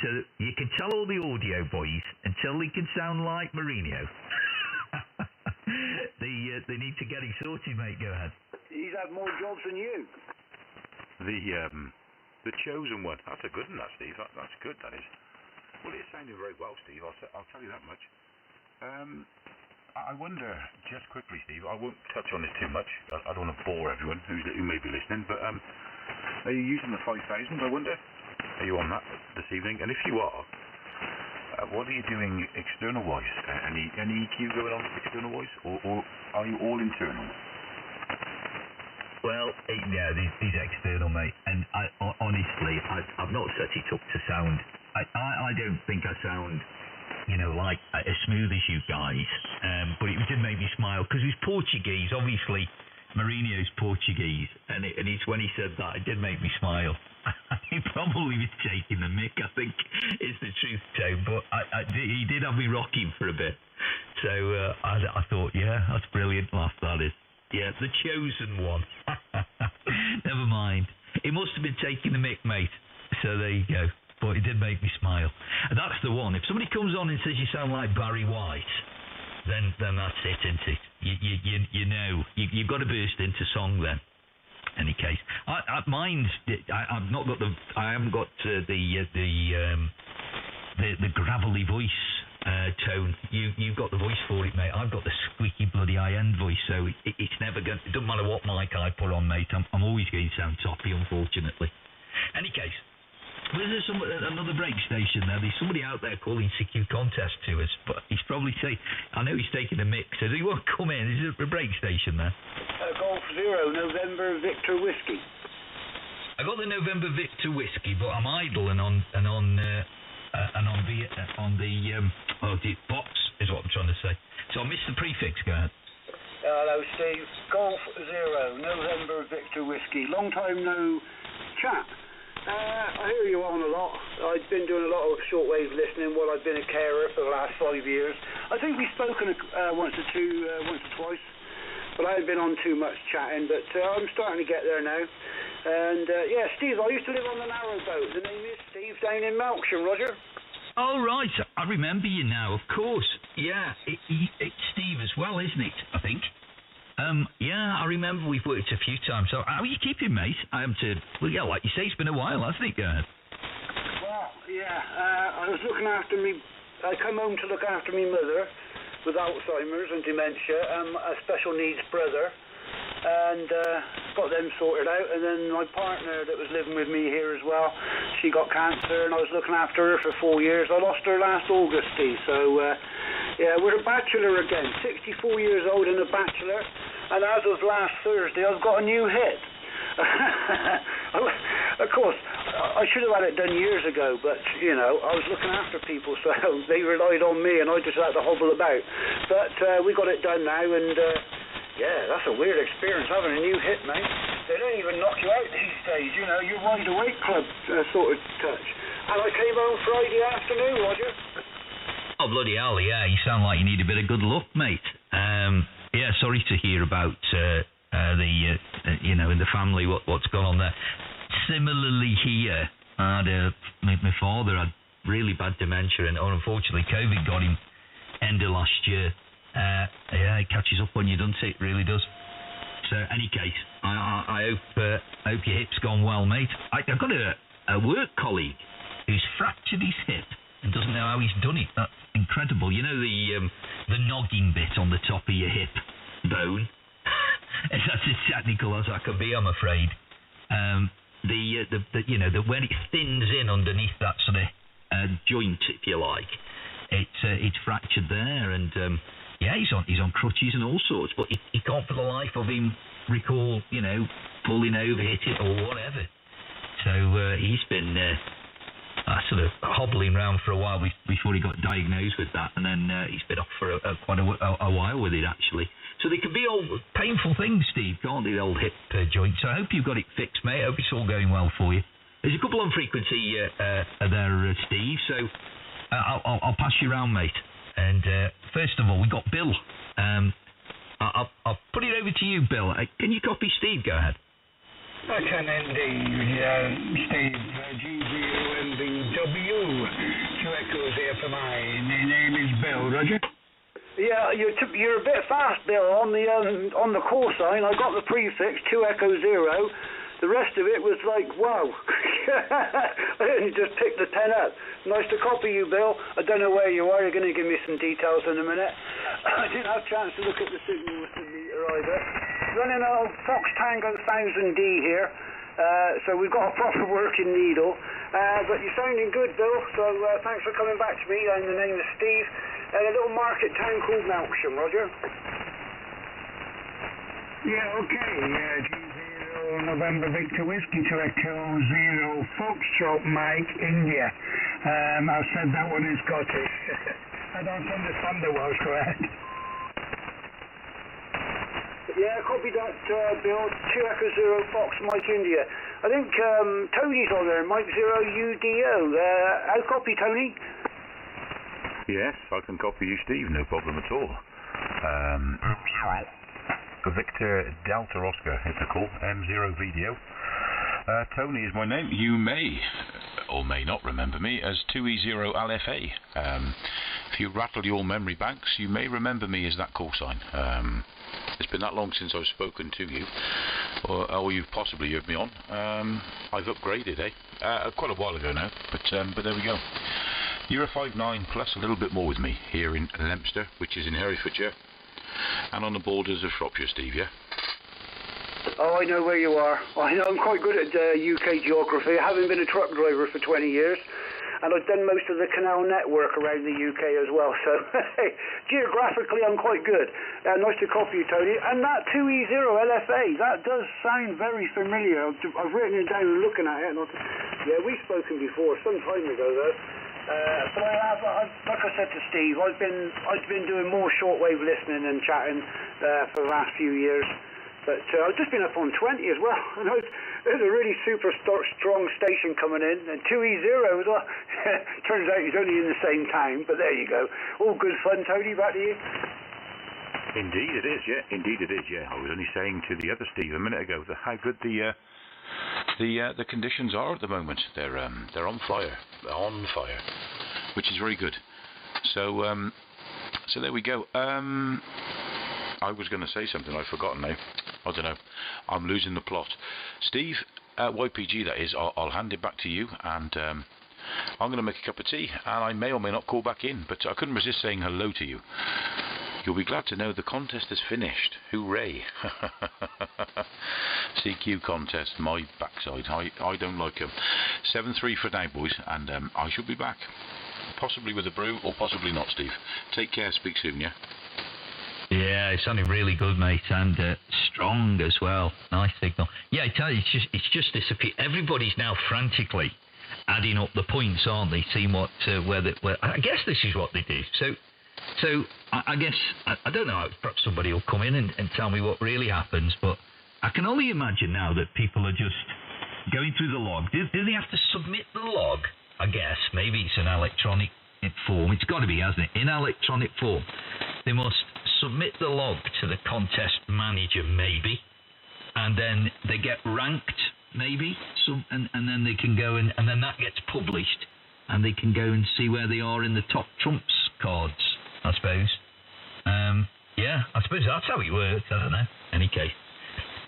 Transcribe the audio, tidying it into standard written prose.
So you can tell all the audio boys until they can sound like Mourinho. They need to get it sorted, mate. Go ahead. He's had more jobs than you. The chosen one. That's a good one, that, Steve. That's good, that is. Well, it's sounding very well, Steve. I'll tell you that much. I wonder, just quickly, Steve, I won't touch on this too much. I don't want to bore everyone who may be listening, but are you using the 5000, I wonder? Are you on that this evening? And if you are, what are you doing external-wise? Any EQ going on external-wise, or are you all internal? Well, yeah, these external, mate. And honestly, I've not set it up to sound. I don't think I sound, like as smooth as you guys. But it did make me smile because he's Portuguese. Obviously, Mourinho's Portuguese, and it's when he said that, it did make me smile. He probably was taking the mick, I think, is the truth, Joe. But he did have me rocking for a bit. So I thought, yeah, that's brilliant laugh, that is. Yeah, the chosen one. Never mind. It must have been taking the mick, mate. So there you go. But it did make me smile. And that's the one. If somebody comes on and says you sound like Barry White, then that's it, isn't it? You know, you've got to burst into song then. Any case, I've not got I haven't got the gravelly voice tone. You've got the voice for it, mate. I've got the squeaky bloody high-end voice, so it's never going. It doesn't matter what mic I put on, mate. I'm always going to sound toppy, unfortunately. Any case, was there another break station there? There's somebody out there calling CQ contest to us, but he's probably saying, I know he's taking a mix, so he won't come in. Is there a break station there? Golf 0, November Victor Whiskey. I got the November Victor Whiskey, but I'm idle and on the box is what I'm trying to say. So I missed the prefix. Go ahead. Hello, Steve. Golf 0, November Victor Whiskey. Long time no chat. I hear you on a lot. I've been doing a lot of shortwave listening while I've been a carer for the last 5 years. I think we've spoken once or twice, but I haven't been on too much chatting, but I'm starting to get there now. And, yeah, Steve, I used to live on the narrowboat. The name is Steve, down in Melksham, Roger. Oh, right. I remember you now, of course. Yeah, it's Steve as well, isn't it, I think? Yeah, I remember we've worked a few times. So how are you keeping, mate? Well, yeah, like you say, it's been a while, hasn't it, Gerd? Well, yeah, I was looking after me. I come home to look after me mother with Alzheimer's and dementia, a special needs brother, and got them sorted out. And then my partner that was living with me here as well, she got cancer, and I was looking after her for 4 years. I lost her last August, Steve, so yeah, we're a bachelor again, 64 years old and a bachelor, and as of last Thursday, I've got a new hit. Of course, I should have had it done years ago, but, I was looking after people, so they relied on me, and I just had to hobble about. But we got it done now, and, yeah, that's a weird experience, having a new hit, mate. They don't even knock you out these days, you're wide awake club sort of touch. And I came home Friday afternoon, Roger. Oh, bloody hell, yeah, you sound like you need a bit of good luck, mate. Yeah, sorry to hear about in the family what's gone on there. Similarly here, my father had really bad dementia, and unfortunately COVID got him end of last year. Yeah, it catches up when you don't see it, really does. So, any case, I hope your hip's gone well, mate. I've got a work colleague who's fractured his hip and doesn't know how he's done it. That's incredible. You know the noggin bit on the top of your hip bone? That's as technical as I can be, I'm afraid. When it thins in underneath that sort of joint, if you like, it's fractured there, and yeah, he's on crutches and all sorts, but he can't for the life of him recall, falling over, hit it or whatever. So he's been sort of hobbling around for a while before he got diagnosed with that, and then he's been off for quite a while with it, actually. So they can be all painful things, Steve, can't they, the old hip joint? So I hope you've got it fixed, mate. I hope it's all going well for you. There's a couple on frequency there, Steve, so I'll pass you around, mate. And first of all, we got Bill. I'll put it over to you, Bill. Can you copy Steve? Go ahead. That's an indeed, Steve. G1YPG, 2 echoes here for mine. My name is Bill, Roger. Yeah, you're a bit fast, Bill, on the call sign. I got the prefix 2 Echo 0. The rest of it was like, wow. I only just picked the 10 up. Nice to copy you, Bill. I don't know where you are. You're going to give me some details in a minute. I didn't have a chance to look at the signal with the meter either. Running an old Fox Tango 1000D here. So we've got a proper working needle. But you're sounding good, Bill. So thanks for coming back to me. And the name is Steve. A little market town called Melksham, Roger. Yeah, okay. G0 November Victor Whiskey to Echo 0 Foxtrot Mike India. I said that one is Scottish. I don't understand the Welsh, correct? Yeah, copy that, Bill. 2 Echo 0 Fox Mike India. I think Tony's on there, Mike 0UDO. How copy, Tony? Yes, I can copy you, Steve, no problem at all. Victor Delta Oscar is the call, M0VDO. Tony is my name. You may or may not remember me as 2E0LFA. If you rattle your memory banks, you may remember me as that call sign. It's been that long since I've spoken to you, or you've possibly heard me on. I've upgraded, quite a while ago now, but there we go. You're a 5'9" plus a little bit more with me here in Leominster, which is in Herefordshire, and on the borders of Shropshire, Steve, yeah? Oh, I know where you are. I know I'm quite good at UK geography. I haven't been a truck driver for 20 years, and I've done most of the canal network around the UK as well, so geographically I'm quite good. Nice to copy you, Tony. And that 2E0LFA, that does sound very familiar. I've written it down and looking at it. And yeah, we've spoken before, some time ago though. But like I said to Steve, I've been doing more shortwave listening and chatting for the last few years. But I've just been up on 20 as well. And there's a really super strong station coming in, and 2E0 as well. Turns out he's only in the same town, but there you go. All good fun, Tony. Back to you. Indeed it is, yeah. Indeed it is, yeah. I was only saying to the other Steve a minute ago how good the conditions are at the moment. They're on fire. They're on fire, which is very good. So there we go. I was going to say something, I've forgotten now. I don't know. I'm losing the plot. Steve, YPG that is, I'll hand it back to you, and I'm going to make a cup of tea, and I may or may not call back in, but I couldn't resist saying hello to you. You'll be glad to know the contest is finished. Hooray. CQ contest, my backside. I don't like them. 7-3 for now, boys, and I shall be back. Possibly with a brew, or possibly not, Steve. Take care, speak soon, yeah? Yeah, it's sounding really good, mate, and strong as well. Nice signal. Yeah, I tell you, it's just disappeared. Everybody's now frantically adding up the points, aren't they? Seeing where I guess this is what they do. So I guess I don't know. Perhaps somebody will come in and tell me what really happens. But I can only imagine now that people are just going through the log. Do they have to submit the log? I guess maybe it's an electronic form. It's got to be, hasn't it? In electronic form, they must submit the log to the contest manager, maybe, and then they get ranked, maybe, and then they can go and then that gets published, and they can go and see where they are in the top trumps cards, I suppose. Yeah, I suppose that's how it works. I don't know. Any case.